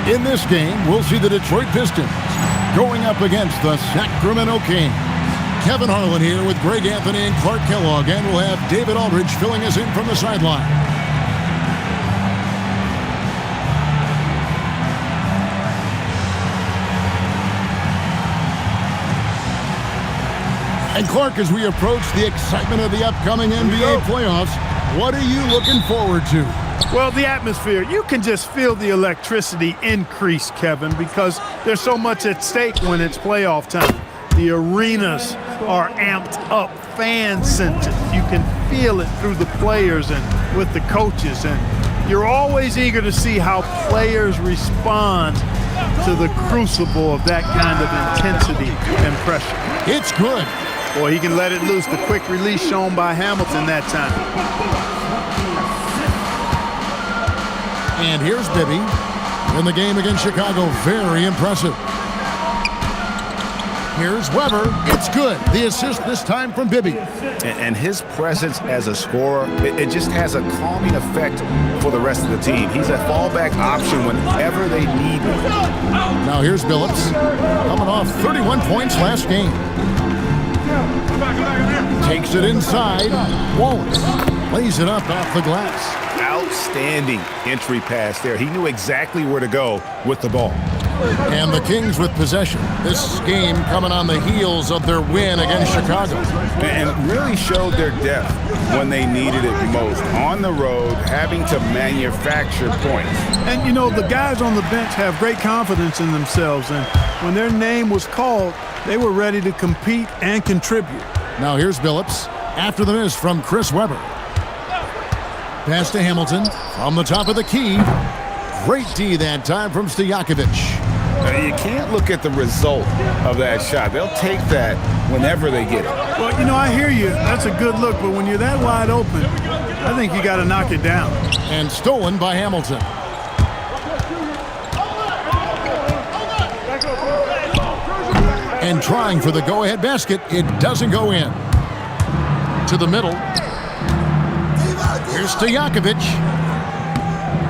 In this game, we'll see the Detroit Pistons going up against the Sacramento Kings. Kevin Harlan here with Greg Anthony and Clark Kellogg, and we'll have David Aldridge filling us in from the sideline. And Clark, as we approach the excitement of the upcoming NBA playoffs, what are you looking forward to? Well, the atmosphere, you can just feel the electricity increase, Kevin, because there's so much at stake when it's playoff time. The arenas are amped up, fan-centered. You can feel it through the players and with the coaches, and you're always eager to see how players respond to the crucible of that kind of intensity and pressure. It's good. Boy, he can let it loose. The quick release shown by Hamilton that time. And here's Bibby. In the game against Chicago, very impressive. Here's Weber. It's good. The assist this time from Bibby. And his presence as a scorer, it just has a calming effect for the rest of the team. He's a fallback option whenever they need him. Now here's Billups, coming off 31 points last game. Takes it inside. Wallace lays it up off the glass. Outstanding entry pass there. He knew exactly where to go with the ball. And the Kings with possession. This game coming on the heels of their win against Chicago. And really showed their depth when they needed it most. On the road, having to manufacture points. And, you know, the guys on the bench have great confidence in themselves. And when their name was called, they were ready to compete and contribute. Now here's Billups after the miss from Chris Webber. Pass to Hamilton from the top of the key. Great D that time from Stojakovic. You can't look at the result of that shot. They'll take that whenever they get it. Well, you know, I hear you. That's a good look. But when you're that wide open, I think you got to knock it down. And stolen by Hamilton. And trying for the go-ahead basket. It doesn't go in. To the middle. Here's Stojakovic.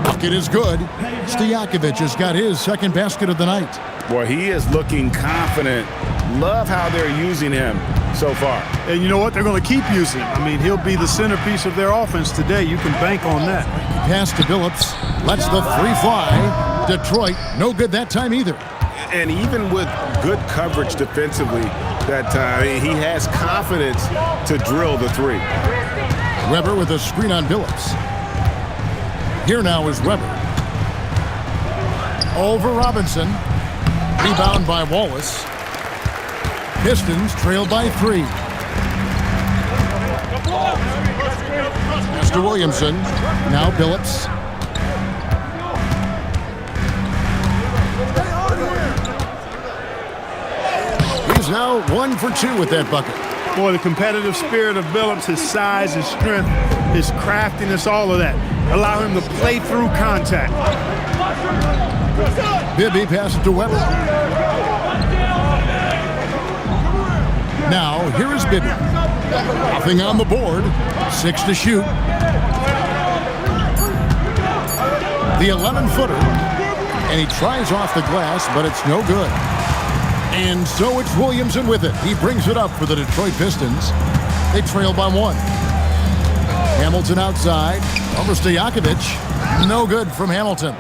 Bucket is good. Stojakovic has got his second basket of the night. Boy, he is looking confident. Love how they're using him so far. And you know what? They're going to keep using him. I mean, he'll be the centerpiece of their offense today. You can bank on that. Pass to Billups. Lets the three fly. Detroit, no good that time either. And even with good coverage defensively that time, he has confidence to drill the three. Weber with a screen on Billups. Here now is Weber. Over Robinson. Rebound by Wallace. Pistons trailed by 3. Pass to Williamson. Now Billups. He's now 1 for 2 with that bucket. Boy, the competitive spirit of Billups, his size, his strength, his craftiness, all of that, allow him to play through contact. Bibby passes to Weber. Now, here is Bibby. Nothing on the board. 6 to shoot. The 11-footer. And he tries off the glass, but it's no good. And so it's Williamson with it. He brings it up for the Detroit Pistons. They trail by 1. Hamilton outside. Over Stojakovic. No good from Hamilton.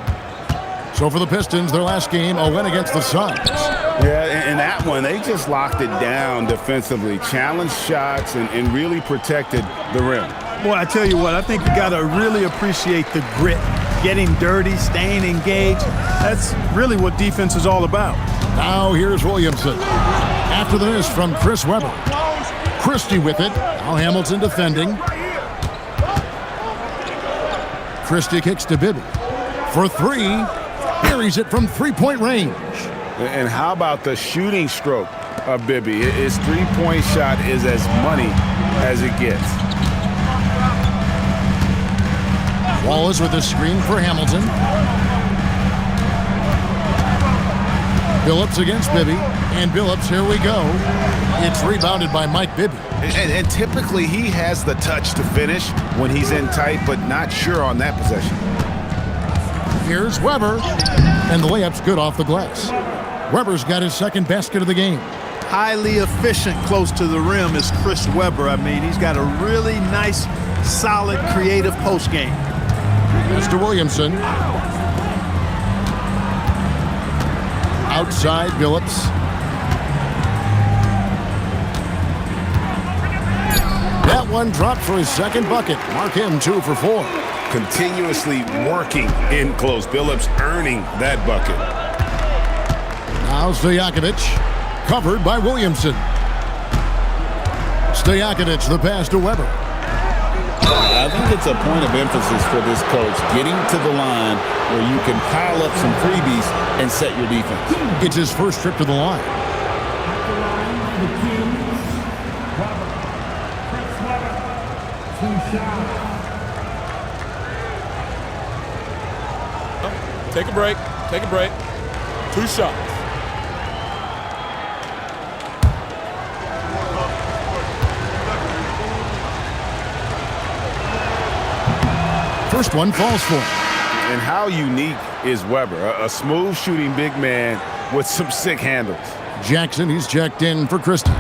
So for the Pistons, their last game, a win against the Suns. Yeah, in that one, they just locked it down defensively. Challenged shots and really protected the rim. Boy, I tell you what, I think you got to really appreciate the grit. Getting dirty, staying engaged. That's really what defense is all about. Now here's Williamson. After the miss from Chris Webber. Christie with it. Now Hamilton defending. Christie kicks to Bibby. For 3. Buries it from three-point range. And how about the shooting stroke of Bibby? His three-point shot is as money as it gets. Wallace with a screen for Hamilton. Billups against Bibby. And Billups, here we go. It's rebounded by Mike Bibby. And typically he has the touch to finish when he's in tight, but not sure on that possession. Here's Weber. And the layup's good off the glass. Weber's got his second basket of the game. Highly efficient close to the rim is Chris Webber. I mean, he's got a really nice, solid, creative post game. Mr. Williamson. Outside, Billups. That one dropped for his second bucket. Mark him 2 for 4. Continuously working in close. Billups earning that bucket. Now Stojakovic, covered by Williamson. Stojakovic, the pass to Weber. I think it's a point of emphasis for this coach, getting to the line where you can pile up some freebies and set your defense. It's his first trip to the line. Take a break. Take a break. 2 shots. First one falls for him. And how unique is Weber? A smooth shooting big man with some sick handles. Jackson, he's checked in for Christie.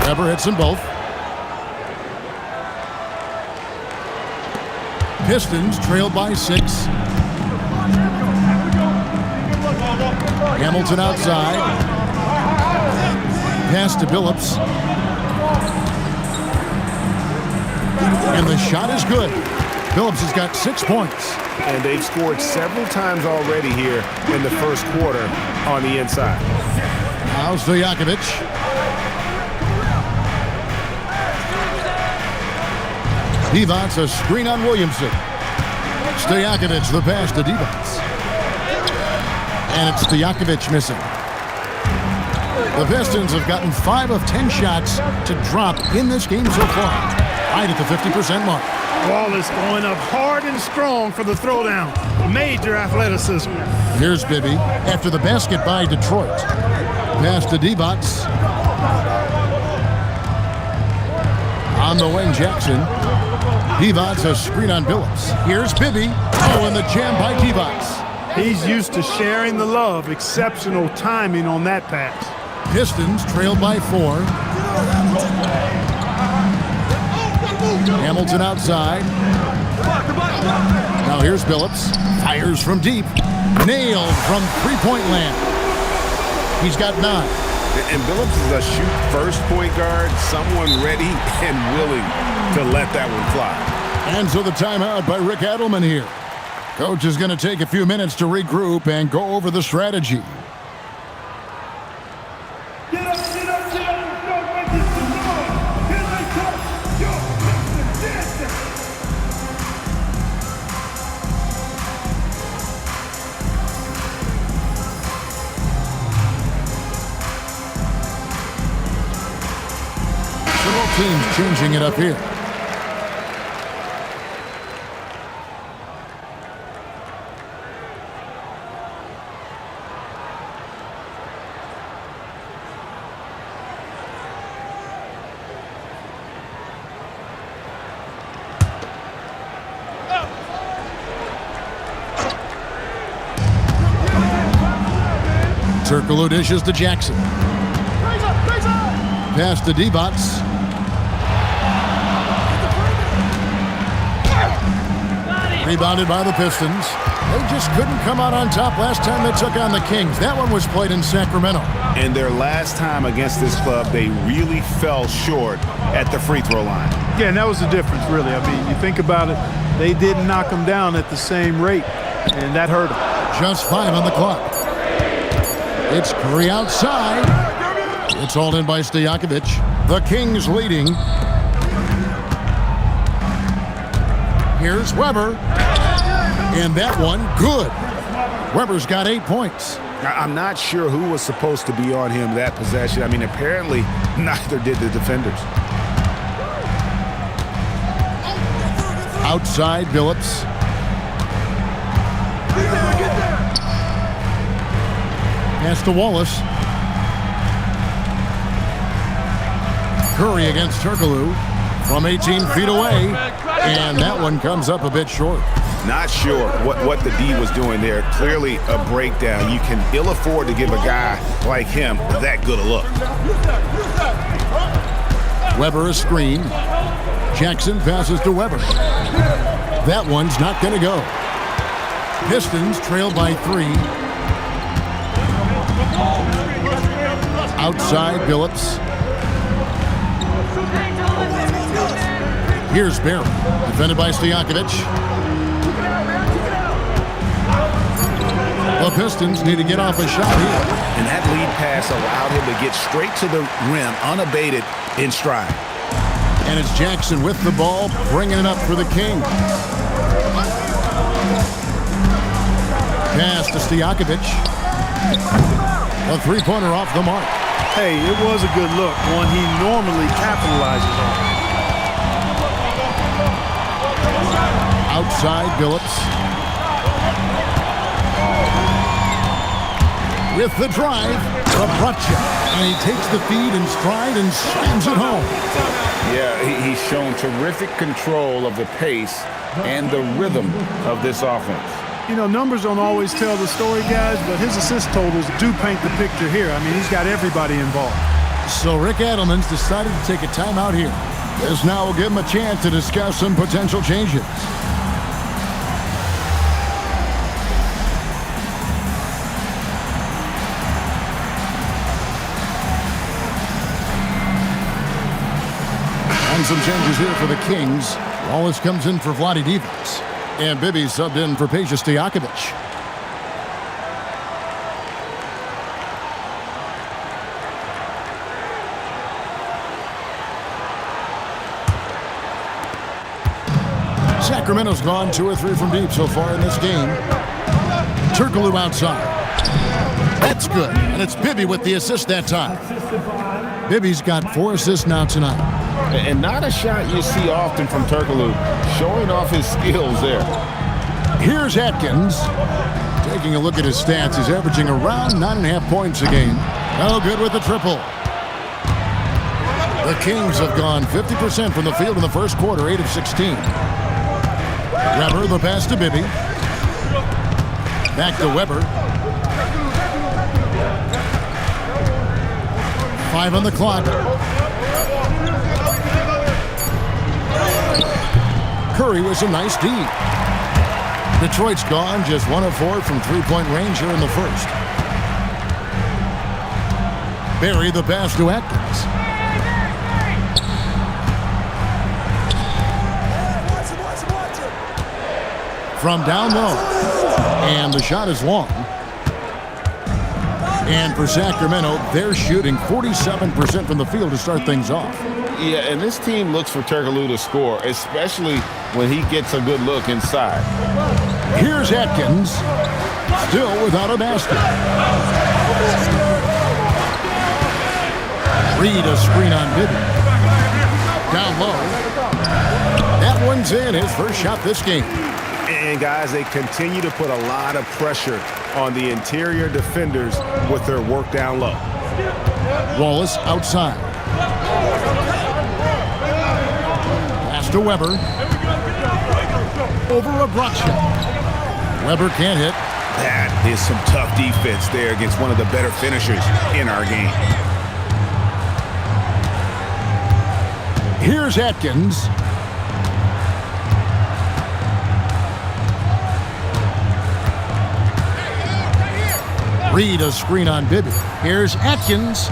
Weber hits them both. Pistons trailed by 6. Hamilton outside. Pass to Billups. And the shot is good. Billups has got 6 points. And they've scored several times already here in the first quarter on the inside. Now Stojakovic. Divac, a screen on Williamson. Stojakovic, the pass to Divac. And it's Stojakovic missing. The Pistons have gotten 5 of 10 shots to drop in this game so far. Right at the 50% mark. Ball is going up hard and strong for the throwdown. Major athleticism. Here's Bibby after the basket by Detroit. Pass to Divac. On the wing, Jackson. Divac, a screen on Billups. Here's Bibby. Oh, and the jam by Divac. He's used to sharing the love. Exceptional timing on that pass. Pistons trailed by 4. Hamilton outside. Now here's Billups. Fires from deep. Nailed from three-point land. He's got 9. And Billups is a shoot-first point guard, someone ready and willing to let that one fly. And so the timeout by Rick Adelman here. Coach is going to take a few minutes to regroup and go over the strategy. Teams changing it up here. Turkoglu dishes to Jackson. Pass to Divac. Rebounded by the Pistons. They just couldn't come out on top last time they took on the Kings. That one was played in Sacramento. And their last time against this club, they really fell short at the free throw line. Yeah, and that was the difference, really. I mean, you think about it, they didn't knock them down at the same rate, and that hurt them. Just 5 on the clock. It's Curry outside. It's hauled in by Stojakovic. The Kings leading. Here's Weber. And that one, good. Weber's got 8 points. I'm not sure who was supposed to be on him that possession. I mean, apparently neither did the defenders. Outside, Billups. Pass to Wallace. Curry against Turkoglu from 18 feet away. And that one comes up a bit short. Not sure what the D was doing there. Clearly a breakdown. You can ill afford to give a guy like him that good a look. Weber a screen. Jackson passes to Weber. That one's not going to go. Pistons trail by 3. Outside Billups. Here's Barry, defended by Stojakovic. The Pistons need to get off a shot here. And that lead pass allowed him to get straight to the rim, unabated, in stride. And it's Jackson with the ball, bringing it up for the Kings. Pass to Stojakovic. A three-pointer off the mark. Hey, it was a good look, one he normally capitalizes on. Outside Billups. With the drive, Rabracha. And he takes the feed in stride and slams it home. Yeah, he's shown terrific control of the pace and the rhythm of this offense. You know, numbers don't always tell the story, guys, but his assist totals do paint the picture here. I mean, he's got everybody involved. So Rick Adelman's decided to take a timeout here. This now will give him a chance to discuss some potential changes. And some changes here for the Kings. Wallace comes in for Vlade Divac. And Bibby subbed in for Peja Stojakovic. Sacramento's gone 2 or 3 from deep so far in this game. Turkoglu outside. That's good. And it's Bibby with the assist that time. Bibby's got 4 assists now tonight. And not a shot you see often from Turkoglu, showing off his skills there. Here's Atkins. Taking a look at his stats, he's averaging around 9.5 points a game. No good with the triple. The Kings have gone 50% from the field in the first quarter, 8 of 16. Weber, the pass to Bibby. Back to Weber. 5 on the clock. Curry was a nice D. Detroit's gone just 1 of 4 from three-point range here in the first. Barry the pass to Atkins. From down low. And the shot is long. And for Sacramento, they're shooting 47% from the field to start things off. Yeah, and this team looks for Turkoglu to score, especially when he gets a good look inside. Here's Atkins, still without a basket. Reed a screen on Bibby. Down low. That one's in, his first shot this game. And guys, they continue to put a lot of pressure on the interior defenders with their work down low. Wallace outside. Pass to Weber. Over Rabracha. Weber can't hit. That is some tough defense there against one of the better finishers in our game. Here's Atkins. Reed a screen on Bibby. Here's Atkins.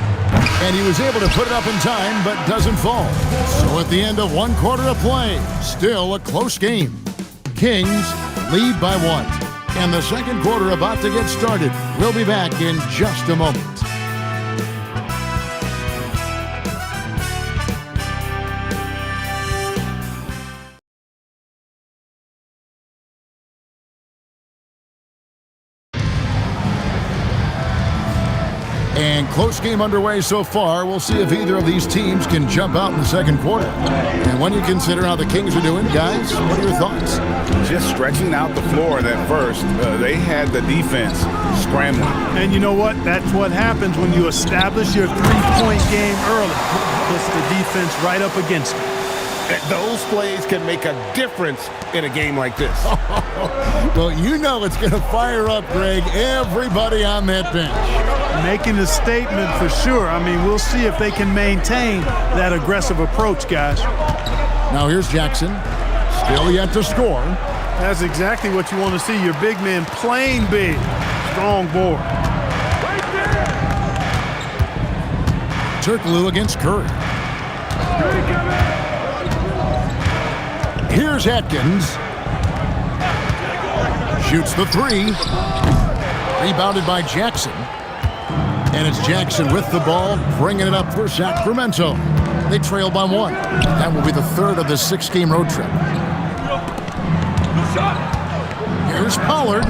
And he was able to put it up in time, but doesn't fall. So at the end of 1 quarter of play, still a close game. Kings lead by 1. And the second quarter about to get started. We'll be back in just a moment. And close game underway so far. We'll see if either of these teams can jump out in the second quarter. And when you consider how the Kings are doing, guys, what are your thoughts? Just stretching out the floor that first. They had the defense scrambling. And you know what? That's what happens when you establish your three-point game early. Puts the defense right up against it. Those plays can make a difference in a game like this. Well, you know it's going to fire up, Greg, everybody on that bench. Making a statement for sure. I mean, we'll see if they can maintain that aggressive approach, guys. Now here's Jackson. Still yet to score. That's exactly what you want to see. Your big man playing big. Strong board. Turkoglu against Curry. Here's Atkins. Shoots the three. Rebounded by Jackson. And it's Jackson with the ball, bringing it up for Sacramento. They trail by 1. That will be the third of the 6-game road trip. Here's Pollard.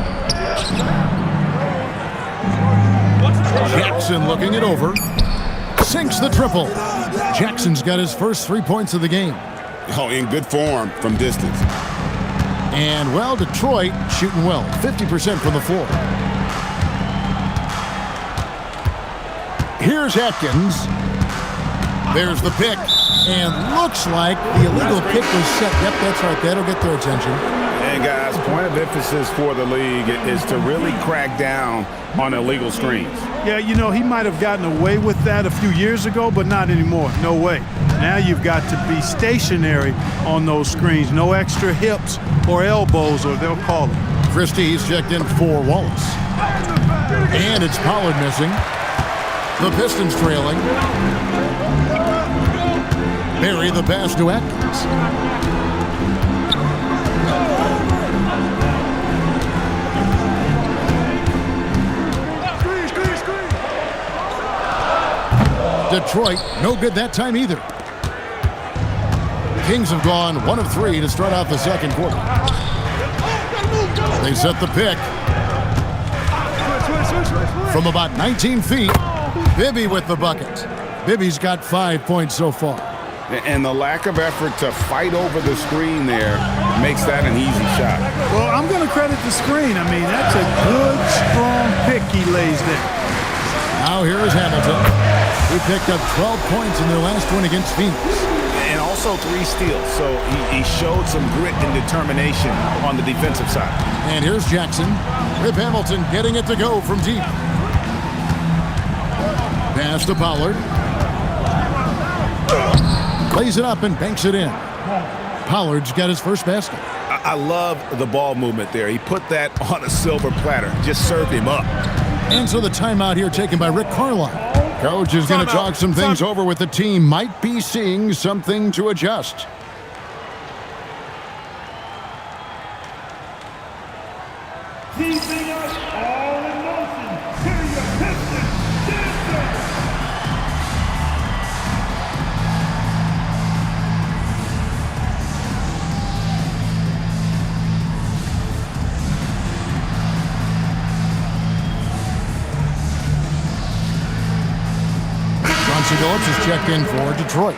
Jackson looking it over. Sinks the triple. Jackson's got his first 3 points of the game. Oh, in good form from distance. And, well, Detroit shooting well. 50% from the floor. Here's Atkins. There's the pick. And looks like the illegal pick was set. Yep, that's right. That'll get their attention. And, guys, point of emphasis for the league is to really crack down on illegal screens. Yeah, you know, he might have gotten away with that a few years ago, but not anymore. No way. Now you've got to be stationary on those screens. No extra hips or elbows, or they'll call it. Christie's checked in for Wallace. And it's Pollard missing. The Pistons trailing. Barry the pass to Atkins. Detroit, no good that time either. Kings have gone 1 of 3 to start out the second quarter. They set the pick. From about 19 feet, Bibby with the bucket. Bibby's got 5 points so far. And the lack of effort to fight over the screen there makes that an easy shot. Well, I'm going to credit the screen. I mean, that's a good, strong pick he lays there. Now here is Hamilton. He picked up 12 points in their last win against Phoenix. And also 3 steals, so he showed some grit and determination on the defensive side. And here's Jackson. Rip Hamilton getting it to go from deep. Pass to Pollard. Plays it up and banks it in. Pollard's got his first basket. I love the ball movement there. He put that on a silver platter, just served him up. And so the timeout here taken by Rick Carlisle. Coach is going to talk some things over with the team. Might be seeing something to adjust. Keeping us all in motion. Here your Pistons, Pistons. Phillips is checked in for Detroit.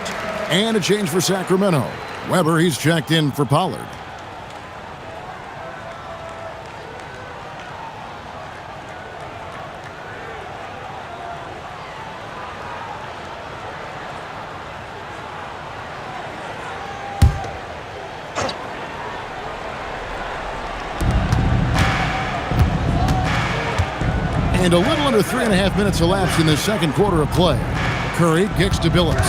And a change for Sacramento. Weber, he's checked in for Pollard. And a little under 3.5 minutes elapsed in the second quarter of play. Curry kicks to Billups.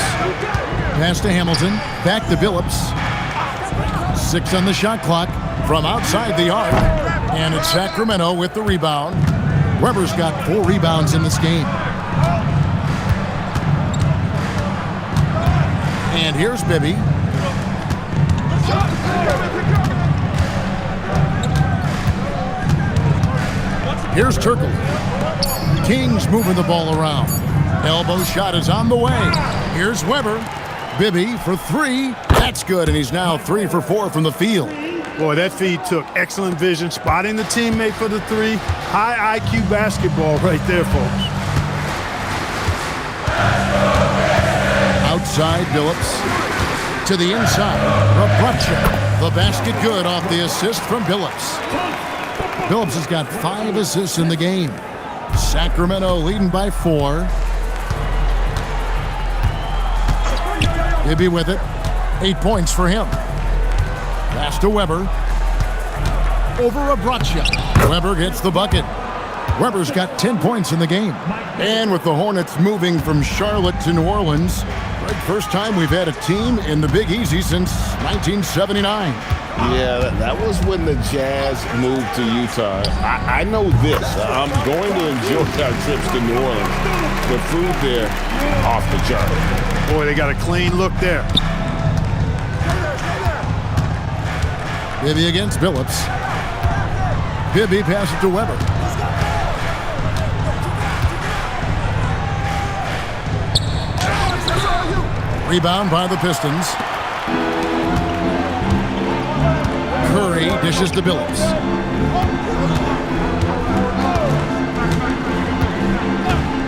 Pass to Hamilton. Back to Billups. 6 on the shot clock from outside the arc. And it's Sacramento with the rebound. Weber's got 4 rebounds in this game. And here's Bibby. Here's Turkoglu. Kings moving the ball around. Elbow shot is on the way. Here's Weber. Bibby for 3. That's good, and he's now 3 for 4 from the field. Boy, that feed took excellent vision, spotting the teammate for the 3. High IQ basketball right there, folks. Outside, Billups. To the inside, Rabracha. The basket good off the assist from Billups. Billups has got 5 assists in the game. Sacramento leading by 4. Bibby with it. 8 points for him. Pass to Weber. Over a Bradshaw. Weber gets the bucket. Weber's got 10 points in the game. And with the Hornets moving from Charlotte to New Orleans, right, first time we've had a team in the Big Easy since 1979. Yeah, that was when the Jazz moved to Utah. I know this. I'm going to enjoy our trips to New Orleans. The food there, off the chart. Boy, they got a clean look there. Bibby against Billups. Bibby passes to Weber. Rebound by the Pistons. Curry dishes to Billups.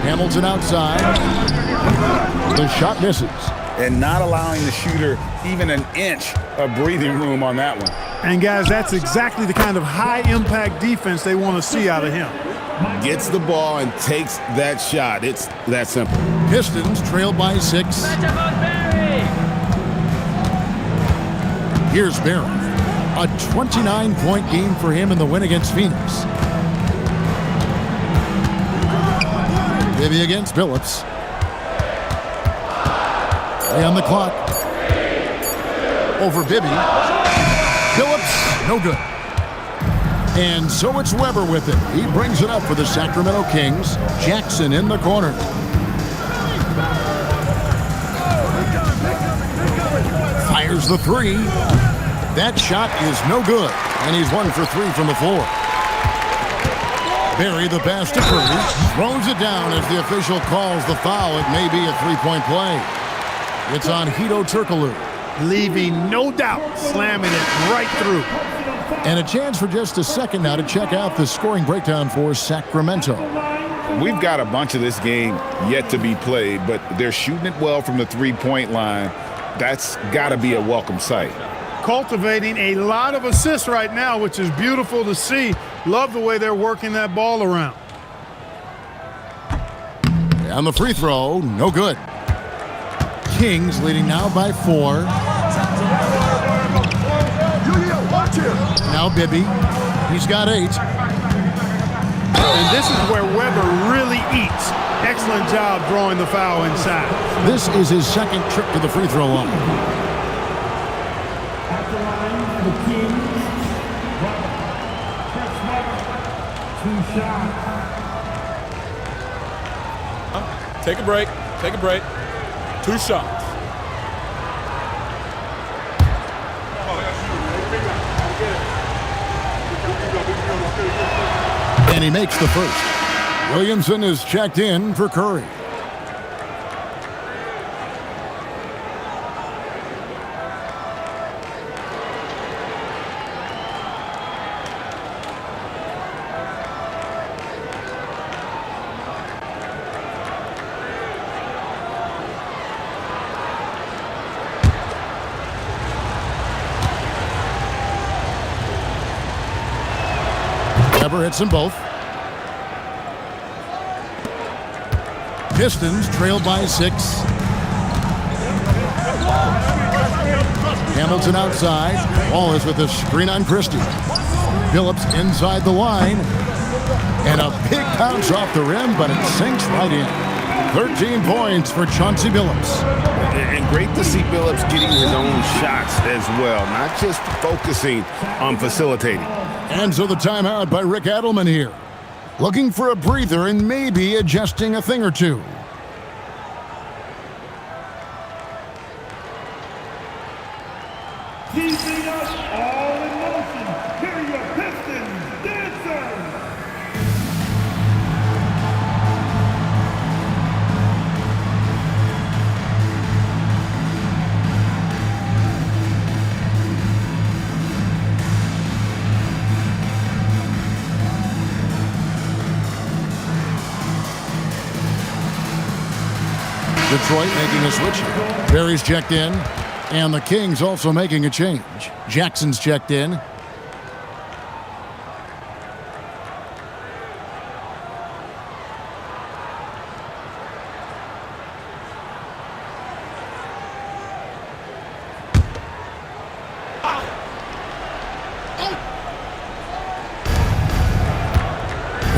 Hamilton outside. The shot misses. And not allowing the shooter even an inch of breathing room on that one. And guys, that's exactly the kind of high-impact defense they want to see out of him. Gets the ball and takes that shot. It's that simple. Pistons trail by 6. Here's Barry. A 29-point game for him in the win against Phoenix. Bibby against Billups. Play on the clock. Over Bibby. Billups, no good. And so it's Weber with it. He brings it up for the Sacramento Kings. Jackson in the corner. Fires the three. That shot is no good. And he's 1 for 3 from the floor. Barry the pass to Curry. Throws it down as the official calls the foul. It may be a three-point play. It's on Hedo Turkoglu. Leaving no doubt, slamming it right through. And a chance for just a second now to check out the scoring breakdown for Sacramento. We've got a bunch of this game yet to be played, but they're shooting it well from the three-point line. That's got to be a welcome sight. Cultivating a lot of assists right now, which is beautiful to see. Love the way they're working that ball around. On the free throw, no good. Kings leading now by 4. Now Bibby. He's got 8. And this is where Weber really eats. Excellent job drawing the foul inside. This is his second trip to the free throw line. At the line, the Kings. Chris Weber, 2 shots. Take a break. Take a break. 2 shots. And he makes the first. Williamson is checked in for Curry. Weber hits them both. Pistons trail by 6. Hamilton outside. Ball is with a screen on Christie. Billups inside the line. And a big bounce off the rim, but it sinks right in. 13 points for Chauncey Billups. And great to see Billups getting his own shots as well, not just focusing on facilitating. And so the timeout by Rick Adelman here. Looking for a breather and maybe adjusting a thing or two. Keeping us all in motion. Here are your Pistons dancers. Detroit making a switch. Barry's checked in. And the Kings also making a change. Jackson's checked in.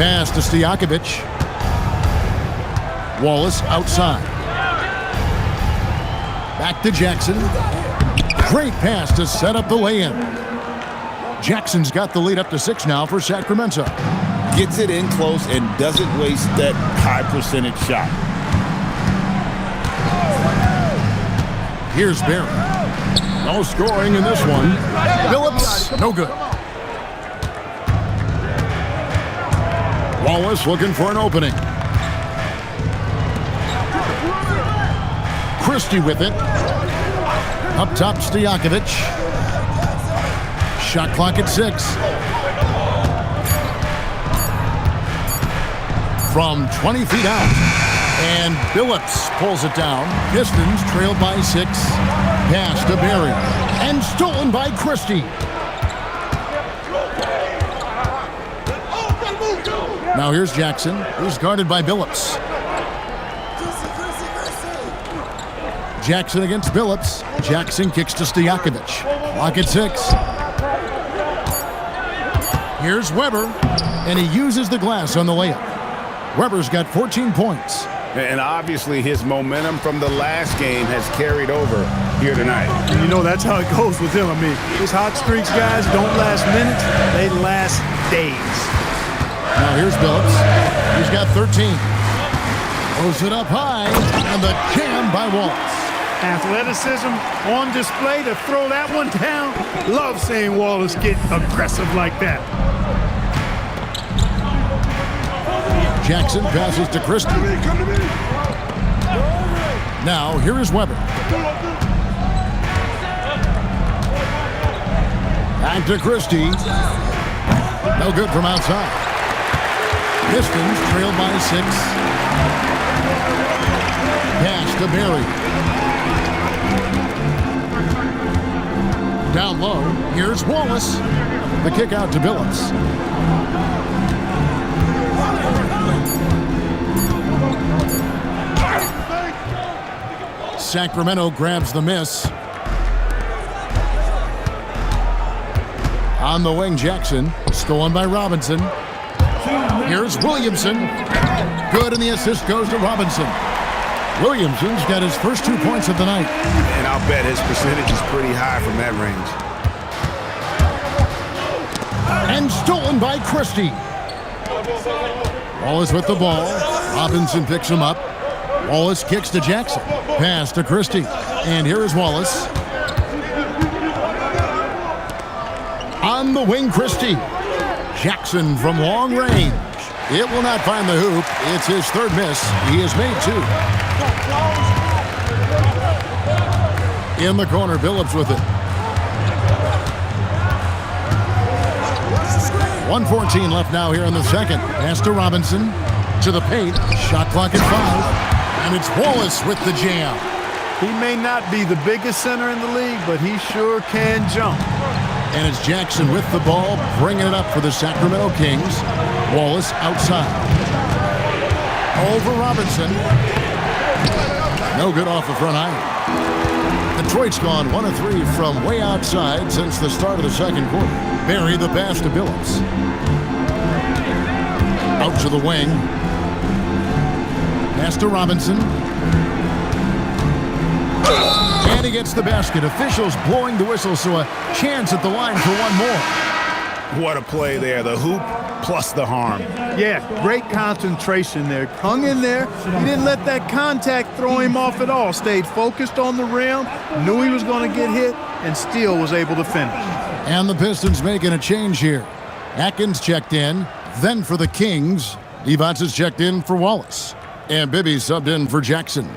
Pass to Stojakovic. Wallace outside. Back to Jackson. Great pass to set up the lay-in. Jackson's got the lead up to 6 now for Sacramento. Gets it in close and doesn't waste that high percentage shot. Here's Barry. No scoring in this one. Phillips, no good. Wallace looking for an opening. Christie with it. Up top, Stojakovic. Shot clock at 6. From 20 feet out. And Billups pulls it down. Pistons trailed by 6. Pass to Barry. And stolen by Christie. Now here's Jackson, who's guarded by Billups. Jackson against Billups. Jackson kicks to Stojakovic. Clock at 6. Here's Weber, and he uses the glass on the layup. Weber's got 14 points. And obviously his momentum from the last game has carried over here tonight. You know, that's how it goes with him. I mean, his hot streaks, guys, don't last minutes. They last days. Now here's Billups. He's got 13. Throws it up high, and the jam by Wallace. Athleticism on display to throw that one down. Love seeing Wallace get aggressive like that. Jackson passes to Christie. Now here is Weber. Back to Christie. No good from outside. Pistons trailed by 6. Pass to Barry. Down low, here's Wallace. The kick out to Billups. Sacramento grabs the miss. On the wing, Jackson. Stolen by Robinson. Here's Williamson. Good, and the assist goes to Robinson. Williamson's got his first 2 points of the night. And I'll bet his percentage is pretty high from that range. And stolen by Christie. Wallace with the ball. Robinson picks him up. Wallace kicks to Jackson. Pass to Christie. And here is Wallace. On the wing, Christie. Jackson from long range. It will not find the hoop. It's his third miss. He has made 2. In the corner, Billups with it. 1:14 left now here in the second. Pass to Robinson. To the paint. Shot clock at 5. And it's Wallace with the jam. He may not be the biggest center in the league, but he sure can jump. And it's Jackson with the ball, bringing it up for the Sacramento Kings. Wallace outside. Over Robinson. No good off the front iron. Detroit's gone 1 of 3 from way outside since the start of the second quarter. Barry the pass to Billups. Out to the wing. Pass to Robinson. And he gets the basket. Officials blowing the whistle, so a chance at the line for one more. What a play there. The hoop plus the harm. Yeah, great concentration there. Hung in there. He didn't let that contact throw him off at all. Stayed focused on the rim, knew he was going to get hit, and still was able to finish. And the Pistons making a change here. Atkins checked in. Then for the Kings, Devonts is checked in for Wallace. And Bibby subbed in for Jackson.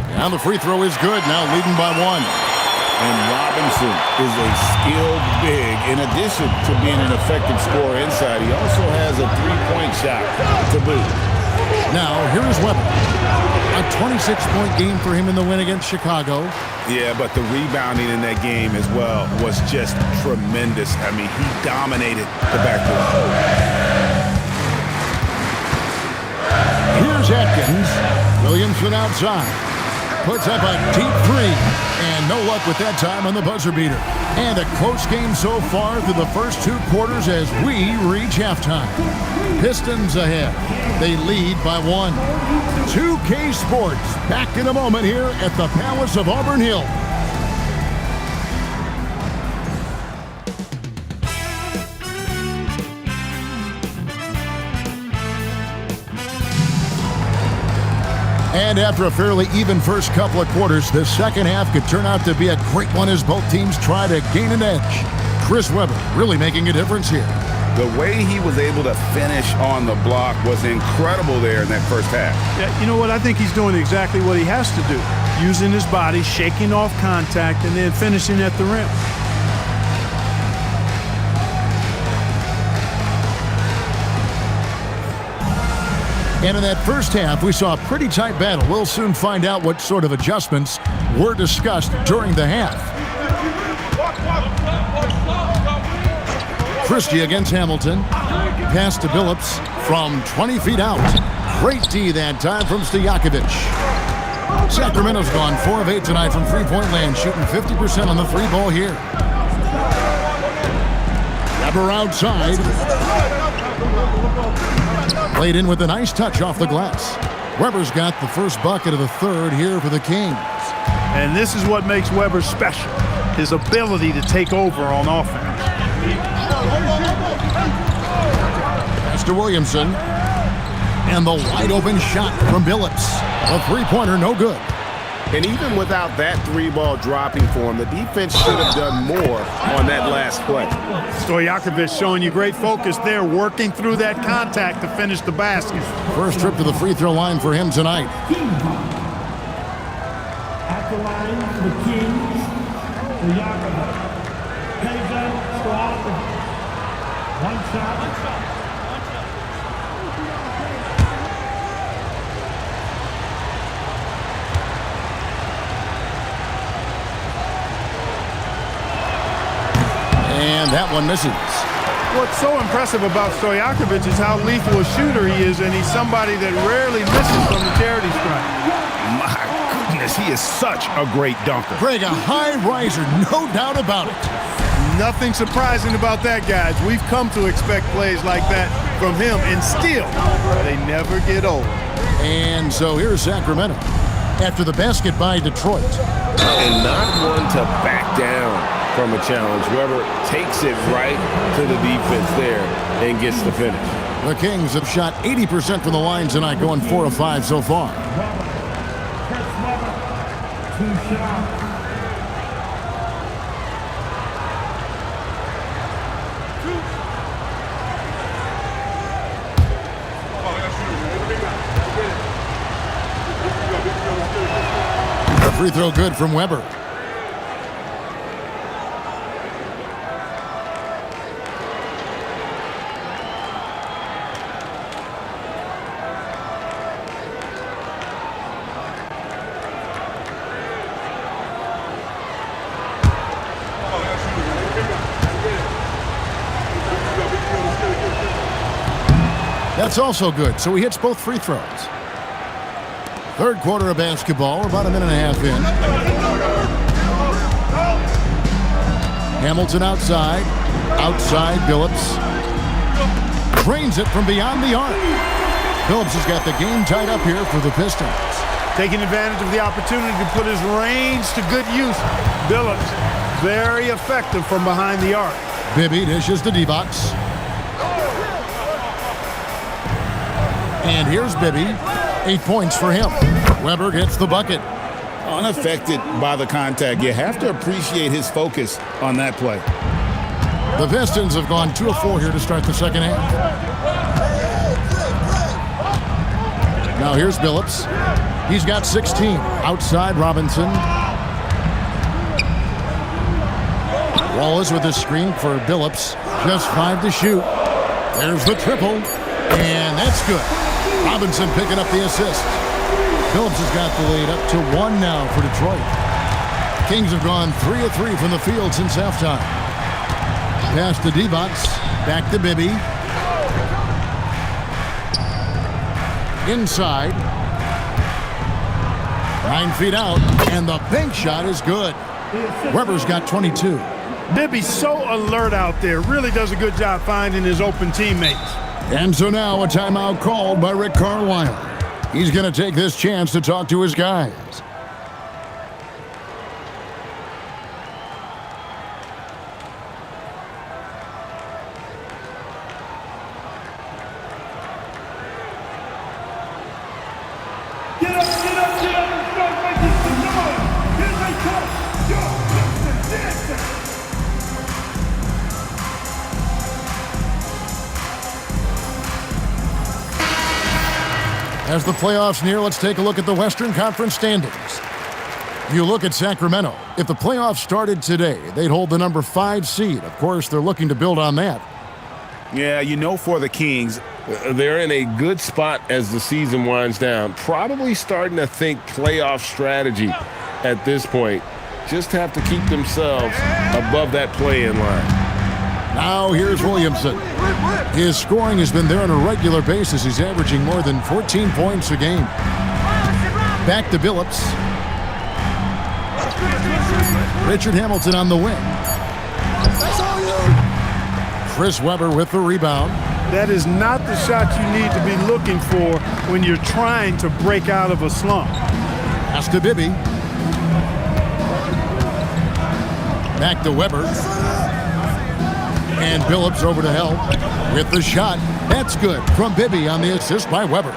Now the free throw is good, now leading by 1. And Robinson is a skilled big. In addition to being an effective scorer inside, he also has a three-point shot to boot. Now, here is Weber. A 26-point game for him in the win against Chicago. Yeah, but the rebounding in that game as well was just tremendous. I mean, he dominated the backcourt. Here's Atkins. Williamson outside. Puts up a deep 3. And no luck with that time on the buzzer beater. And a close game so far through the first 2 quarters as we reach halftime. Pistons ahead. They lead by 1. 2K Sports back in a moment here at the Palace of Auburn Hill. And after a fairly even first couple of quarters, the second half could turn out to be a great one as both teams try to gain an edge. Chris Webber really making a difference here. The way he was able to finish on the block was incredible there in that first half. Yeah, you know what? I think he's doing exactly what he has to do. Using his body, shaking off contact, and then finishing at the rim. And in that first half, we saw a pretty tight battle. We'll soon find out what sort of adjustments were discussed during the half. Christie against Hamilton. Pass to Billups from 20 feet out. Great D that time from Stojakovic. Sacramento's gone 4 of 8 tonight from three-point land, shooting 50% on the free ball here. Webber outside. Played in with a nice touch off the glass. Webber's got the first bucket of the third here for the Kings. And this is what makes Webber special, his ability to take over on offense. Pass to Williamson. And the wide open shot from Billups. A three-pointer, no good. And even without that 3-ball dropping for him, the defense should have done more on that last play. Stojakovic showing you great focus there, working through that contact to finish the basket. First trip to the free throw line for him tonight. At the line for the Kings, Stojakovic. Kaiser Stojakovic. One shot. And that one misses. What's so impressive about Stojakovic is how lethal a shooter he is, and he's somebody that rarely misses from the charity stripe. My goodness, he is such a great dunker. Greg, a high riser, no doubt about it. Nothing surprising about that, guys. We've come to expect plays like that from him, and still, they never get old. And so here's Sacramento after the basket by Detroit. And not one to back down from a challenge. Webber takes it right to the defense there and gets the finish. The Kings have shot 80% from the line tonight, going 4 of 5 so far. Chris Webber, 2 shots. The free throw good from Webber. That's also good, so he hits both free throws. Third quarter of basketball, about a minute and a half in. Hamilton outside. Outside, Billups. Drains it from beyond the arc. Billups has got the game tied up here for the Pistons. Taking advantage of the opportunity to put his range to good use. Billups, very effective from behind the arc. Bibby dishes to D-Box. And here's Bibby. 8 points for him. Webber gets the bucket. Unaffected by the contact. You have to appreciate his focus on that play. The Pistons have gone 2 of 4 here to start the second half. Now here's Billups. He's got 16. Outside Robinson. Wallace with a screen for Billups. Just 5 to shoot. There's the triple. And that's good. Robinson picking up the assist. Billups has got the lead up to 1 now for Detroit. Kings have gone 3 of 3 from the field since halftime. Pass to D-Box. Back to Bibby. Inside. 9 feet out, and the bank shot is good. Weber's got 22. Bibby's so alert out there. Really does a good job finding his open teammates. And so now a timeout called by Rick Carlisle. He's going to take this chance to talk to his guys. Get up, get up, get up, and start making some noise. Here they come. Yo, listen, dancing. As the playoffs near, let's take a look at the Western Conference standings. You look at Sacramento. If the playoffs started today, they'd hold the number 5 seed. Of course, they're looking to build on that. Yeah, for the Kings, They're in a good spot as the season winds down. Probably starting to think playoff strategy at this point. Just have to keep themselves above that play-in line. Now here's Williamson. His scoring has been there on a regular basis. He's averaging more than 14 points a game. Back to Billups. Richard Hamilton on the wing. Chris Webber with the rebound. That is not the shot you need to be looking for when you're trying to break out of a slump. Pass to Bibby. Back to Webber. And Billups over to help with the shot. That's good from Bibby on the assist by Webber.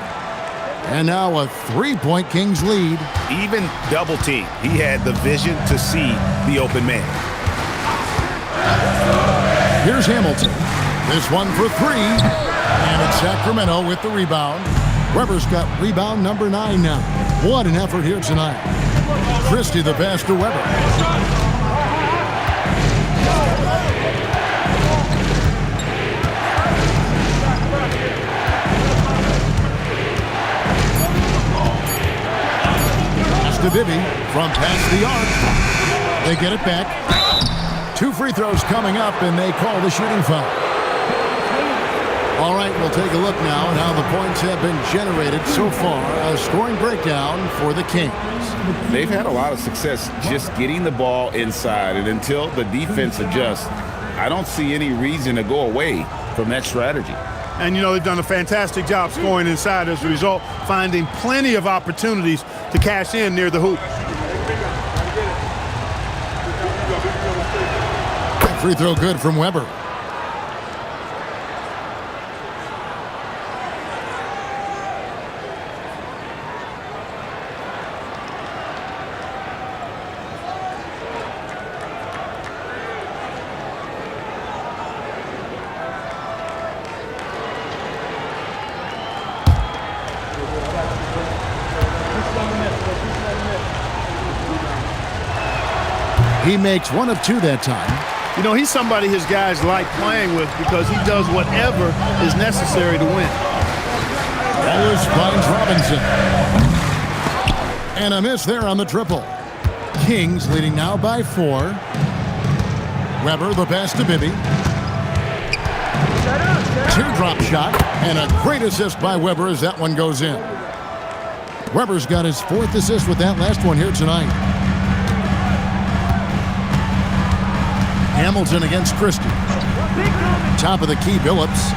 And now a 3-point Kings lead. even double team, he had the vision to see the open man. Here's Hamilton. This one for 3. And it's Sacramento with the rebound. Webber's got rebound number 9 now. What an effort here tonight. Christie the pass to Webber. To Bibby from past the arc. They get it back. 2 free throws coming up, and they call the shooting foul. All right, we'll take a look now at how the points have been generated so far. A scoring breakdown for the Kings. They've had a lot of success just getting the ball inside, and until the defense adjusts, I don't see any reason to go away from that strategy. And, you know, they've done a fantastic job scoring inside as a result, finding plenty of opportunities to cash in near the hoop. Free throw good from Webber. He makes 1 of 2 that time. You know, he's somebody his guys like playing with because he does whatever is necessary to win. Wallace finds Robinson. And a miss there on the triple. Kings leading now by 4. Webber the pass to Bibby. Teardrop shot and a great assist by Webber as that one goes in. Webber's got his 4th assist with that last one here tonight. Hamilton against Christie. Top of the key, Billups.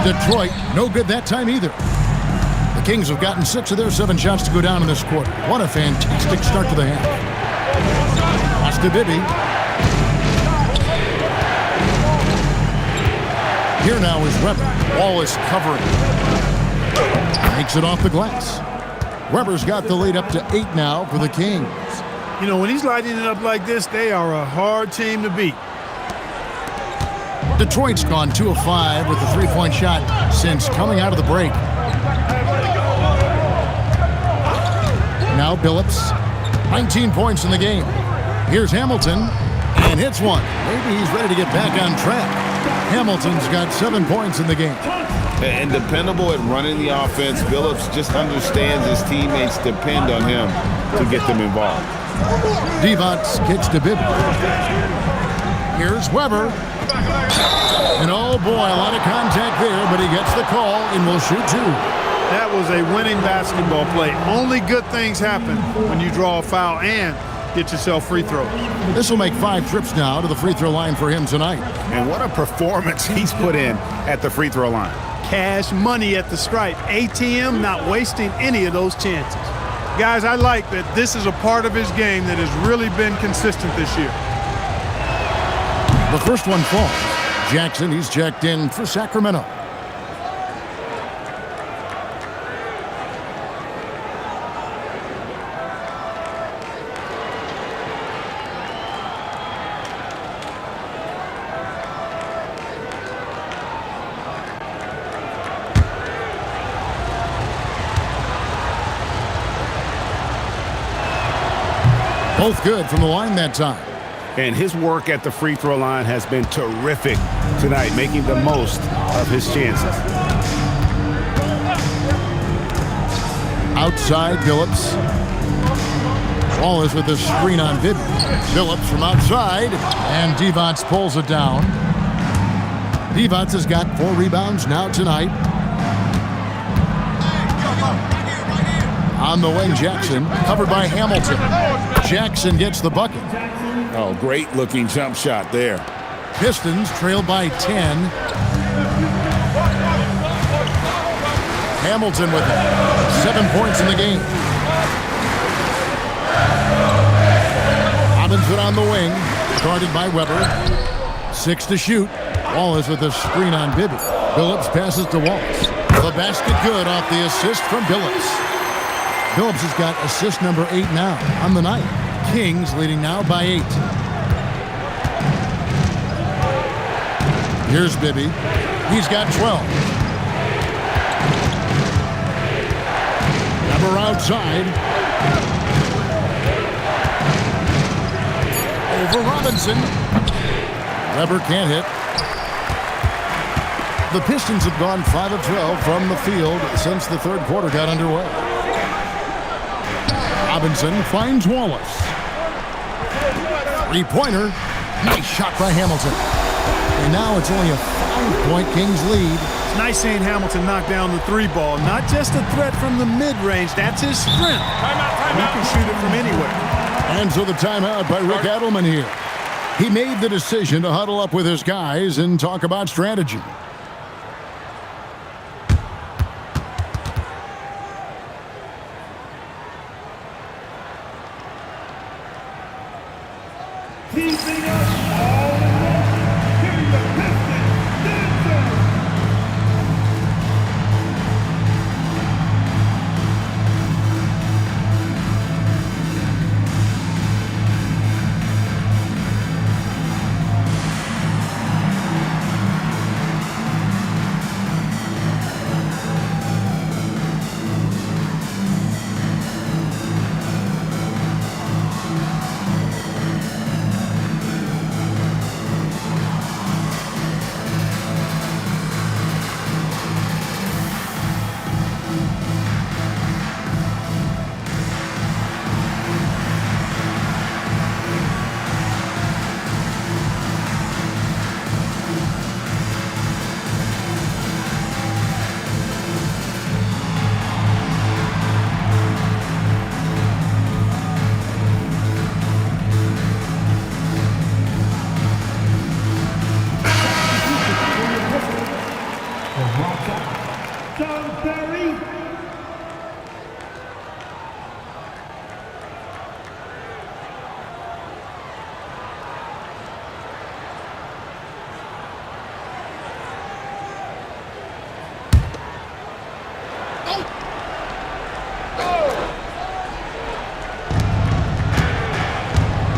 Detroit, no good that time either. The Kings have gotten 6 of their 7 shots to go down in this quarter. What a fantastic start to the half. Pass to Bibby. Here now is Webber. Wallace covering. Makes it off the glass. Webber's got the lead up to 8 now for the Kings. You know, when he's lighting it up like this, they are a hard team to beat. Detroit's gone 2 of 5 with the 3-point shot since coming out of the break. Now Billups, 19 points in the game. Here's Hamilton, and hits one. Maybe he's ready to get back on track. Hamilton's got 7 points in the game. And dependable at running the offense, Billups just understands his teammates depend on him to get them involved. Divac kicks to Bibby. Here's Webber. And oh boy, a lot of contact there, but he gets the call and will shoot 2. That was a winning basketball play. Only good things happen when you draw a foul and get yourself free throws. This will make 5 trips now to the free throw line for him tonight. And what a performance he's put in at the free throw line. Cash money at the stripe. ATM not wasting any of those chances. Guys, I like that this is a part of his game that has really been consistent this year. The first one falls. Jackson, he's checked in for Sacramento. Both good from the line that time. And his work at the free throw line has been terrific tonight, making the most of his chances. Outside, Billups. Wallace with the screen on Bibby. Billups from outside, and Divac pulls it down. Divac has got 4 rebounds now tonight. On the wing, Jackson, covered by Hamilton. Jackson gets the bucket. Oh, great looking jump shot there. Pistons trail by 10. Hamilton with it. 7 points in the game. Robinson on the wing, guarded by Weber. 6 to shoot. Wallace with a screen on Bibby. Billups passes to Wallace. The basket good off the assist from Billups. Billups has got assist number 8 now on the night. Kings leading now by 8. Here's Bibby. He's got 12. Weber outside. Over Robinson. Weber can't hit. The Pistons have gone 5 of 12 from the field since the third quarter got underway. Robinson finds Wallace. 3-pointer. Nice shot by Hamilton. And now it's only a 5-point Kings lead. It's nice seeing Hamilton knock down the 3 ball. Not just a threat from the mid-range. That's his strength. He can shoot it from anywhere. And so the timeout by Rick Adelman here. He made the decision to huddle up with his guys and talk about strategy. Keeping us all in motion. Here's the Pistons dancer.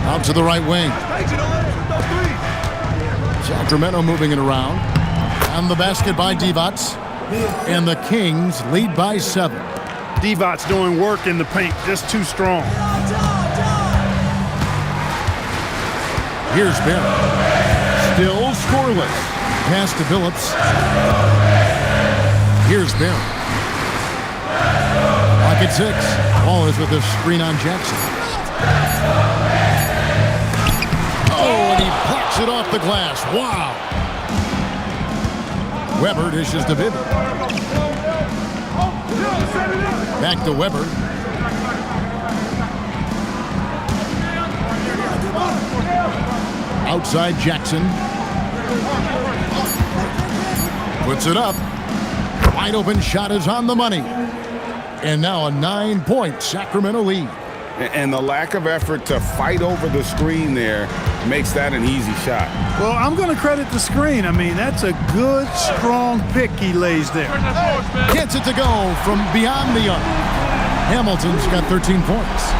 Out to the right wing. Sacramento moving it around. And the basket by Divac. And the Kings lead by 7. Divac doing work in the paint, just too strong. Here's Barrett. Still scoreless. Pass to Billups. Here's Barrett. Pocket 6. Wallace with a screen on Jackson. Oh, and he plucks it off the glass. Wow. Weber dishes to Bibby. Back to Weber. Outside Jackson. Puts it up. Wide open shot is on the money. And now a 9-point Sacramento lead. And the lack of effort to fight over the screen there makes that an easy shot. Well, I'm going to credit the screen. I mean, that's a good, strong pick he lays there. Gets it to go from beyond the arc. Hamilton's got 13 points.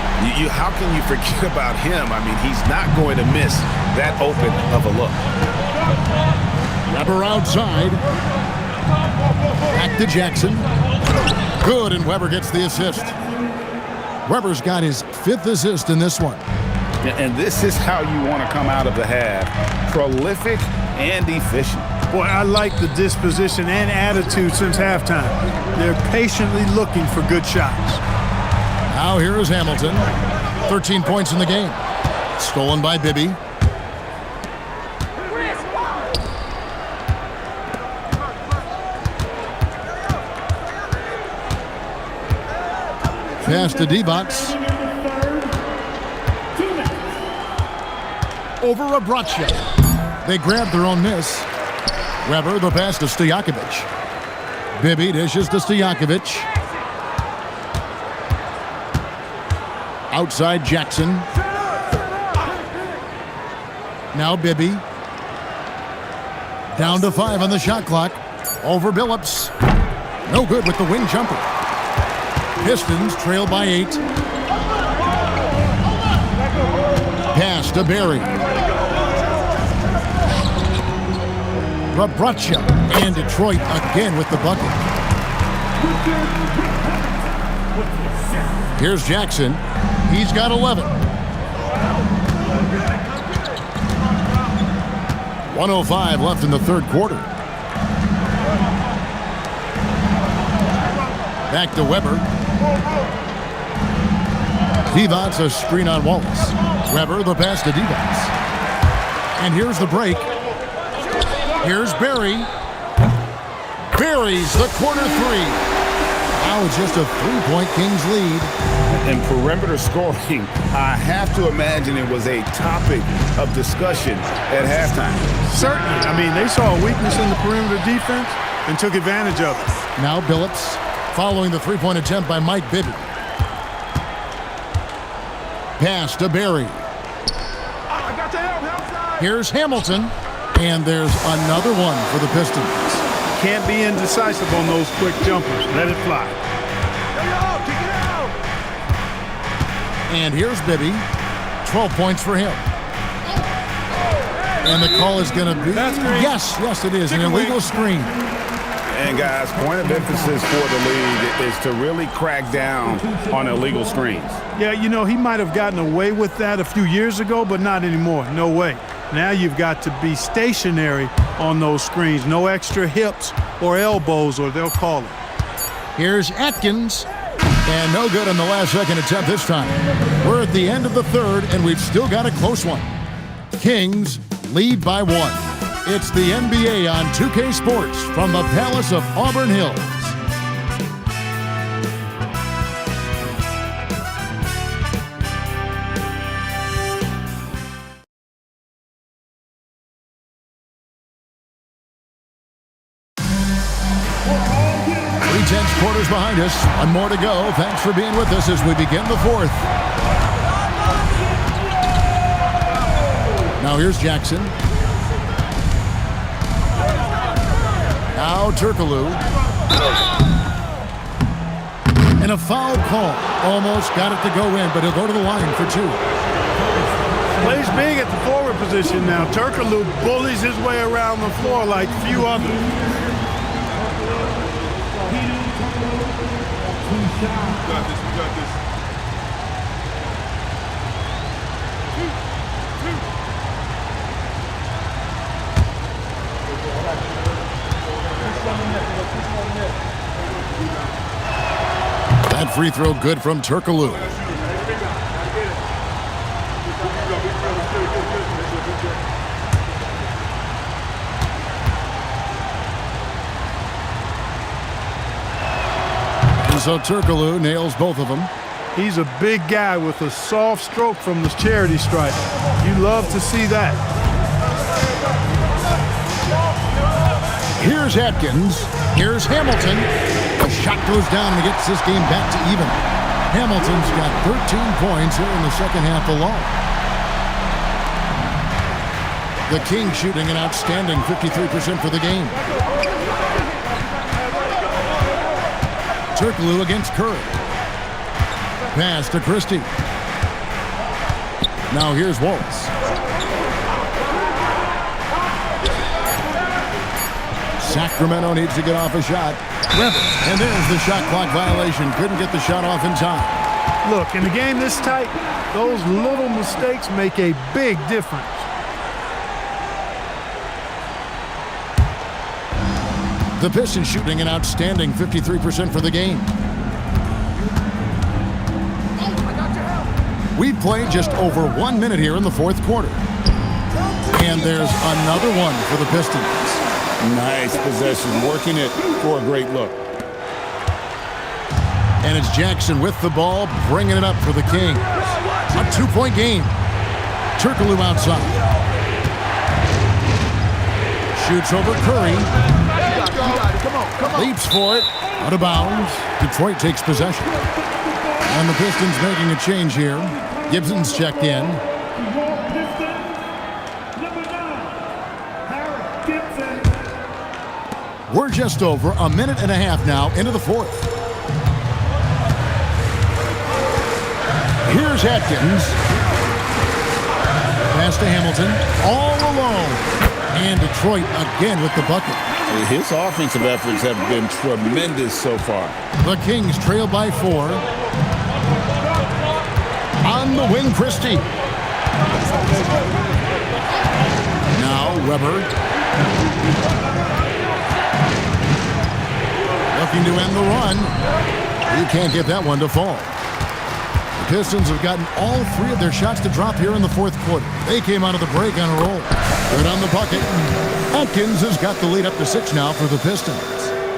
How can you forget about him? I mean, he's not going to miss that open of a look. Weber outside. Back to Jackson. Good, and Weber gets the assist. Weber's got his 5th assist in this one. And this is how you want to come out of the half. Prolific and efficient. Boy, I like the disposition and attitude since halftime. They're patiently looking for good shots. Now here is Hamilton. 13 points in the game. Stolen by Bibby. Pass to Divac. Over Abracha. They grab their own miss. Weber, the pass to Stojakovic. Bibby dishes to Stojakovic. Outside Jackson. Now Bibby. Down to 5 on the shot clock. Over Billups. No good with the wing jumper. Pistons trail by 8. Pass to Barry. Abracha and Detroit again with the bucket. Here's Jackson. He's got 11. 1:05 left in the third quarter. Back to Weber. Divac, a screen on Wallace. Weber, the pass to Divac. And here's the break. Here's Barry. Barry's the corner 3. Now it's just a 3-point Kings lead. And perimeter scoring, I have to imagine it was a topic of discussion at halftime. Certainly. I mean, they saw a weakness in the perimeter defense and took advantage of it. Now Billups following the 3-point attempt by Mike Bibby. Pass to Barry. Here's Hamilton. And there's another one for the Pistons. Can't be indecisive on those quick jumpers. Let it fly. And here's Bibby. 12 points for him. And the call is going to be... Yes, it is. An illegal screen. And guys, point of emphasis for the league is to really crack down on illegal screens. Yeah, you know, he might have gotten away with that a few years ago, but not anymore. No way. Now you've got to be stationary on those screens. No extra hips or elbows, or they'll call it. Here's Atkins. And no good on the last second attempt this time. We're at the end of the third, and we've still got a close one. Kings lead by 1. It's the NBA on 2K Sports from the Palace of Auburn Hills. Quarters behind us. One more to go. Thanks for being with us as we begin the fourth. Now here's Jackson. Now Turkoglu. And a foul call. Almost got it to go in, but he'll go to the line for 2. Plays big at the forward position now. Turkoglu bullies his way around the floor like few others. We got this. That free throw good from Turkoglu. So Turkoglu nails both of them. He's a big guy with a soft stroke from the charity stripe. You love to see that. Here's Atkins. Here's Hamilton. The shot goes down and gets this game back to even. Hamilton's got 13 points here in the second half alone. The Kings shooting an outstanding 53% for the game. Turkoglu against Curry. Pass to Christie. Now here's Wallace. Sacramento needs to get off a shot. Weber, and there's the shot clock violation. Couldn't get the shot off in time. Look, in a game this tight, those little mistakes make a big difference. The Pistons shooting an outstanding 53% for the game. We've played just over 1 minute here in the fourth quarter. And there's another one for the Pistons. Nice possession, working it for a great look. And it's Jackson with the ball, bringing it up for the Kings. A 2-point game. Turkoglu outside. Shoots over Curry. Leaps for it. Out of bounds. Detroit takes possession. And the Pistons making a change here. Gibson's checked in. We're just over a minute and a half now into the fourth. Here's Atkins. Pass to Hamilton. All alone. And Detroit again with the bucket. His offensive efforts have been tremendous so far. The Kings trail by 4. On the wing, Christie. Now Weber. Looking to end the run. He can't get that one to fall. The Pistons have gotten all 3 of their shots to drop here in the fourth quarter. They came out of the break on a roll. Good on the bucket. Atkins has got the lead up to 6 now for the Pistons.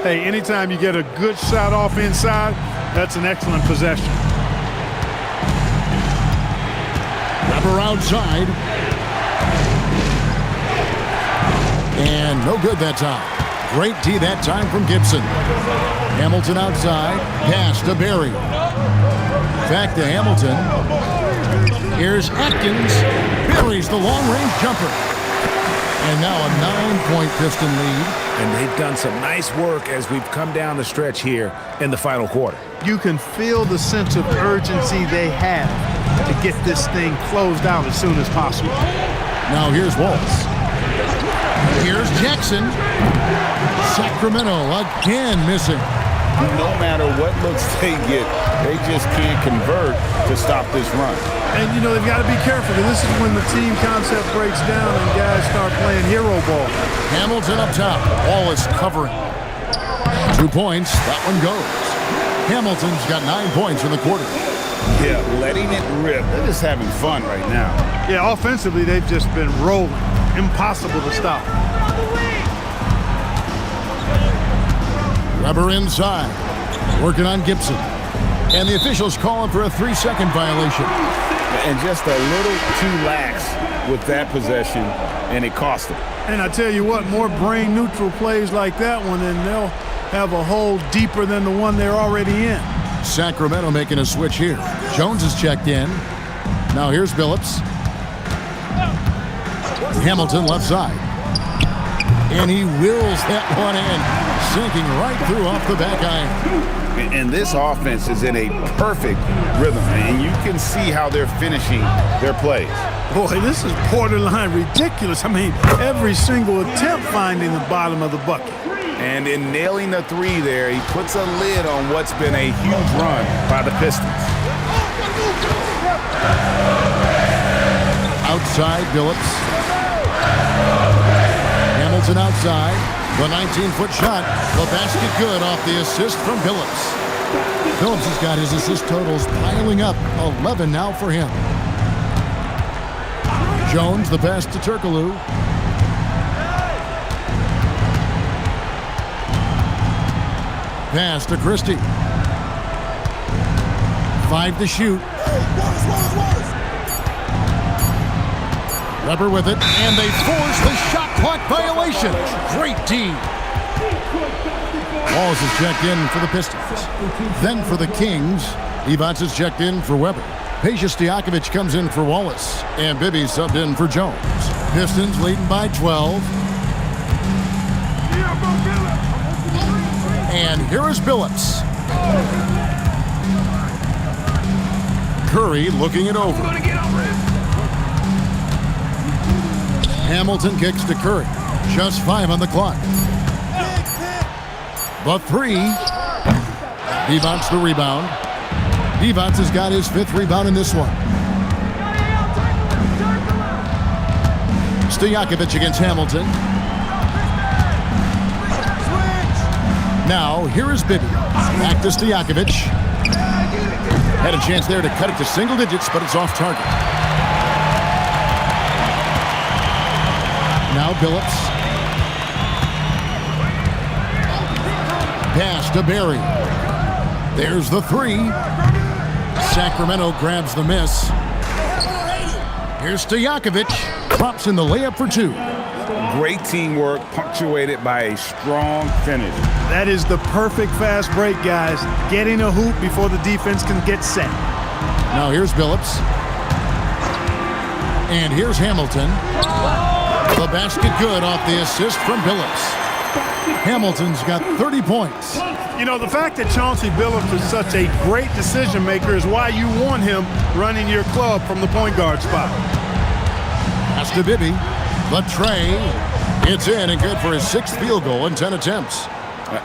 Hey, anytime you get a good shot off inside, that's an excellent possession. Weber outside. And no good that time. Great D that time from Gibson. Hamilton outside. Pass to Barry. Back to Hamilton. Here's Atkins. Barry's the long-range jumper. And now a 9-point Piston lead. And they've done some nice work as we've come down the stretch here in the final quarter. You can feel the sense of urgency they have to get this thing closed out as soon as possible. Now here's Waltz. Here's Jackson. Sacramento again missing. No matter what looks they get, they just can't convert to stop this run. And, you know, they've got to be careful because this is when the team concept breaks down and guys start playing hero ball. Hamilton up top. Wallace covering. 2 points. That one goes. Hamilton's got 9 points in the quarter. Yeah, letting it rip. They're just having fun right now. Yeah, offensively, they've just been rolling. Impossible to stop. Weber inside. Working on Gibson. And the officials calling for a 3-second violation. And just a little too lax with that possession, and it cost them. And I tell you what, more brain-neutral plays like that one, and they'll have a hole deeper than the one they're already in. Sacramento making a switch here. Jones is checked in. Now here's Billups. Hamilton left side. And he wills that one in, sinking right through off the back iron. And this offense is in a perfect rhythm, and you can see how they're finishing their plays. Boy, this is borderline ridiculous. I mean, every single attempt finding the bottom of the bucket. And in nailing the 3 there, he puts a lid on what's been a huge run by the Pistons. Outside, Billups. Hamilton outside. The 19-foot shot. The basket good off the assist from Billups. Billups has got his assist totals piling up. 11 now for him. Jones, the pass to Turkoglu. Pass to Christie. 5 to shoot. Weber with it, and they force the shot clock violation. Great D. Walls is checked in for the Pistons. Then for the Kings, Evans is checked in for Weber. Peja Stojakovic comes in for Wallace, and Bibby subbed in for Jones. Pistons leading by 12. And here is Billups. Curry looking it over. Hamilton kicks to Curry. Just 5 on the clock. The 3. Devon's the rebound. Devon's has got his 5th rebound in this one. Stojakovic against Hamilton. Now, here is Bibby. Back to Stojakovic. Had a chance there to cut it to single digits, but it's off target. Now Billups. Pass to Barry. There's the 3. Sacramento grabs the miss. Here's Stojakovic. Drops in the layup for 2. Great teamwork, punctuated by a strong finish. That is the perfect fast break, guys. Getting a hoop before the defense can get set. Now here's Billups. And here's Hamilton. The basket good off the assist from Billups. Hamilton's got 30 points. You know, the fact that Chauncey Billups is such a great decision maker is why you want him running your club from the point guard spot. Pass to Bibby. The tray. It's in and good for his 6th field goal in 10 attempts.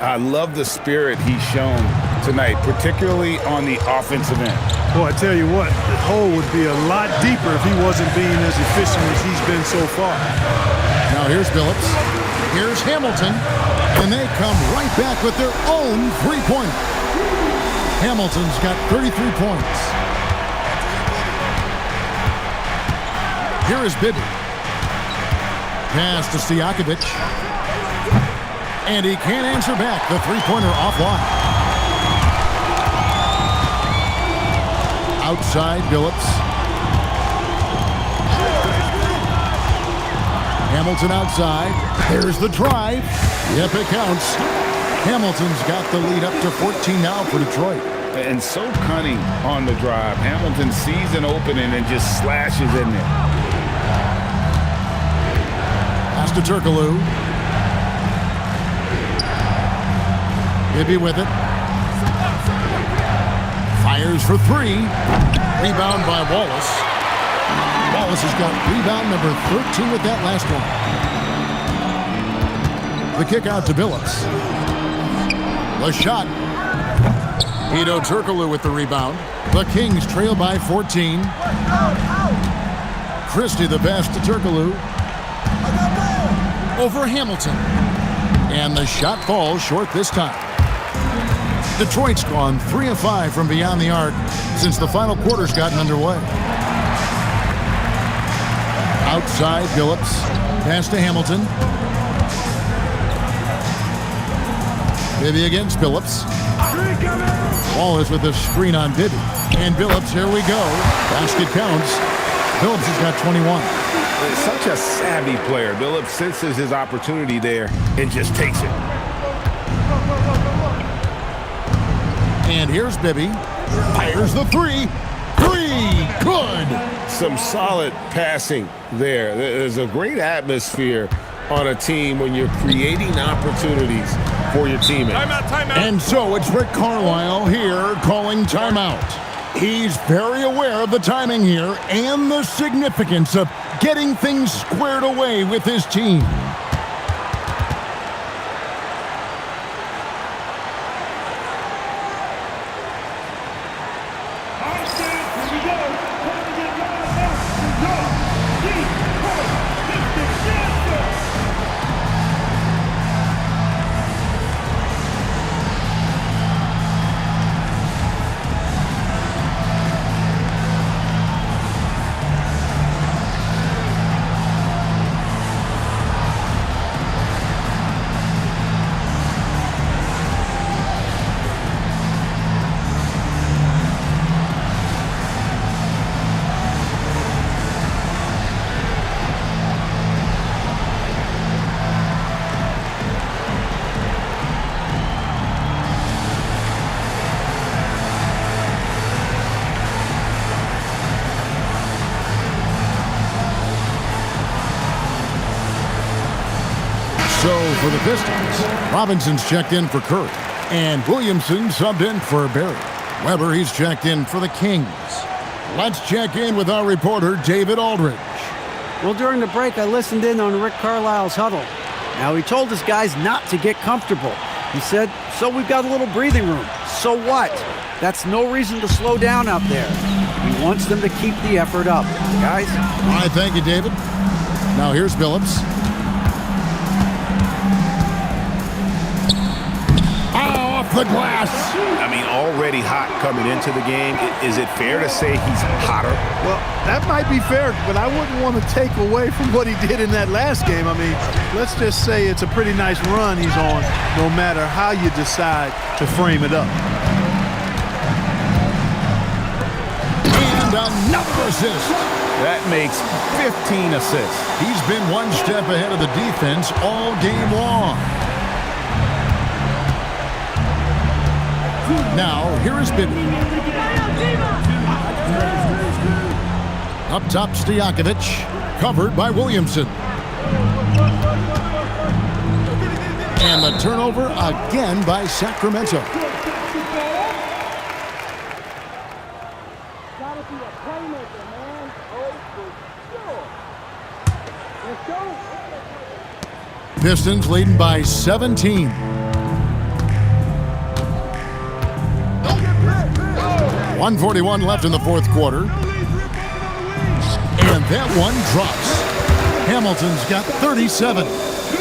I love the spirit he's shown tonight, particularly on the offensive end. Boy, I tell you what, the hole would be a lot deeper if he wasn't being as efficient as he's been so far. Now here's Billups. Here's Hamilton. And they come right back with their own 3-pointer. Hamilton's got 33 points. Here is Bibby. Pass to Stojakovic. And he can't answer back. The 3-pointer offline. Outside, Billups. Hamilton outside. There's the drive. Yep, it counts. Hamilton's got the lead up to 14 now for Detroit. And so cunning on the drive. Hamilton sees an opening and just slashes in there. Pass to Turkoglu. Bibby with it. Fires for 3. Rebound by Wallace. Wallace has got rebound number 13 with that last one. The kick out to Billups. The shot. Hedo Turkoglu with the rebound. The Kings trail by 14. Christie the pass to Turkoglu. Over Hamilton. And the shot falls short this time. Detroit's gone 3 of 5 from beyond the arc since the final quarter's gotten underway. Outside, Billups. Pass to Hamilton. Bibby against Billups. Wallace with a screen on Bibby. And Billups, here we go. Basket counts. Billups has got 21. Such a savvy player. Billups senses his opportunity there and just takes it. And here's Bibby. Fires the 3. 3. Good. Some solid passing there. There's a great atmosphere on a team when you're creating opportunities for your teammates. Timeout. And so it's Rick Carlisle here calling timeout. He's very aware of the timing here and the significance of getting things squared away with his team. So for the Pistons, Robinson's checked in for Curry. And Williamson subbed in for Barry. Weber, he's checked in for the Kings. Let's check in with our reporter, David Aldridge. Well, during the break, I listened in on Rick Carlisle's huddle. Now, he told his guys not to get comfortable. He said, so we've got a little breathing room. So what? That's no reason to slow down out there. He wants them to keep the effort up. Guys? All right, thank you, David. Now here's Phillips. Oh, off the glass. I mean, already hot coming into the game. Is it fair to say he's hotter? Well, that might be fair, but I wouldn't want to take away from what he did in that last game. I mean, let's just say it's a pretty nice run he's on, no matter how you decide to frame it up. And another assist. That makes 15 assists. He's been one step ahead of the defense all game long. Now, here is Bibby. Up top, Stojakovic, covered by Williamson. And the turnover again by Sacramento. Pistons leading by 17. 1:41 left in the fourth quarter. And that one drops. Hamilton's got 37.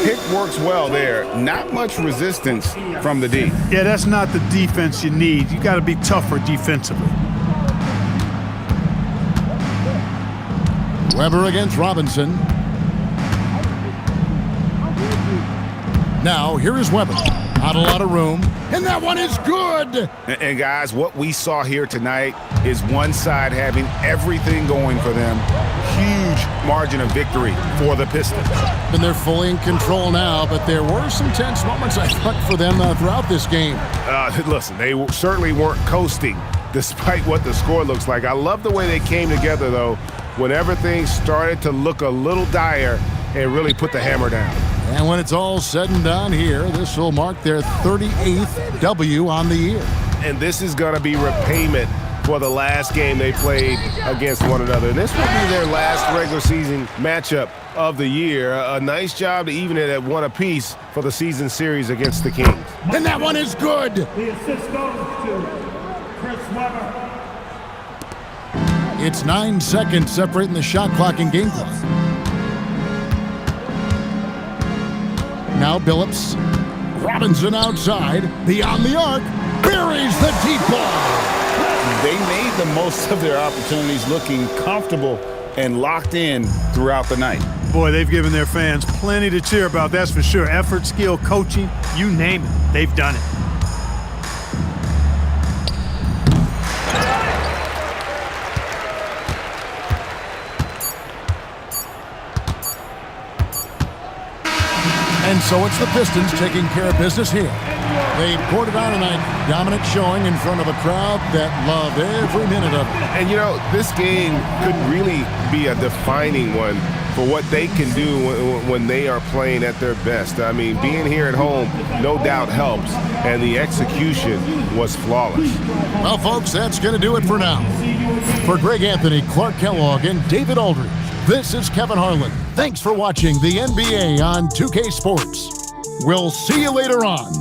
Pick works well there. Not much resistance from the D. Yeah, that's not the defense you need. You got to be tougher defensively. Weber against Robinson. Now, here is Weber. Not a lot of room. And that one is good. And guys, what we saw here tonight is one side having everything going for them. Huge margin of victory for the Pistons. And they're fully in control now, but there were some tense moments, I thought, for them throughout this game. Listen, they certainly weren't coasting despite what the score looks like. I love the way they came together, though, when everything started to look a little dire and really put the hammer down. And when it's all said and done here, this will mark their 38th W on the year. And this is going to be repayment for the last game they played against one another. And this will be their last regular season matchup of the year. A nice job to even it at one apiece for the season series against the Kings. And that one is good. The assist goes to Chris Weber. It's 9 seconds separating the shot clock and game clock. Now Billups. Robinson outside. Beyond the arc. Buries the deep ball. They made the most of their opportunities, looking comfortable and locked in throughout the night. Boy, they've given their fans plenty to cheer about, that's for sure. Effort, skill, coaching, you name it, they've done it. And so it's the Pistons taking care of business here. They poured it on tonight, dominant showing in front of a crowd that loved every minute of it. And, you know, this game could really be a defining one for what they can do when they are playing at their best. I mean, being here at home no doubt helps, and the execution was flawless. Well, folks, that's going to do it for now. For Greg Anthony, Clark Kellogg, and David Aldridge, this is Kevin Harlan. Thanks for watching the NBA on 2K Sports. We'll see you later on.